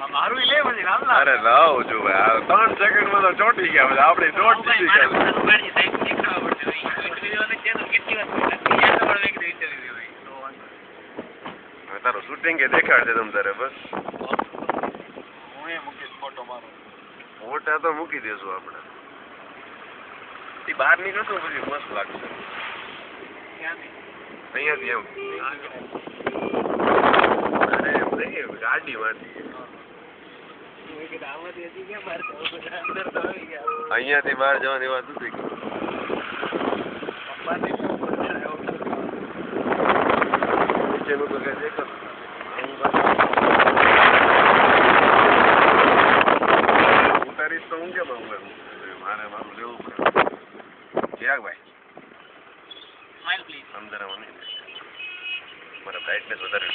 મારું લે પછી રામલા અરે લાવ જો ભાઈ 3 સેકન્ડમાં તો ચોટી ગયા બધા આપણે દોડ દીધી મારી સાઈડ દેખાવા પડશે ઇન્ટરવ્યુ અને ચેનલ કેટલી વાર યાદ પડે કે ઇન્ટરવ્યુ હોય તો તારો શૂટિંગ કે દેખાડજે તમ તારે બસ હું એ મૂકી ફોટો મારો ફોટા તો મૂકી દેશું આપણે એ બહાર નીકળતો પછી મસ્ત લાગશે ક્યાંથી અહીંયાથી એમ અરે ગાડી માંથી અહીંયાથી બહાર જવાની વાત નથી નીચેનું તો કઈ દેખાતું ઉતારીશ તો હું કેમ આવું મારે મારું લેવું પડે ચિરાગભાઈ સ્માઈલ પ્લીઝ અંદર આવો નહીં મારા બ્રાઇટનેસ વધારે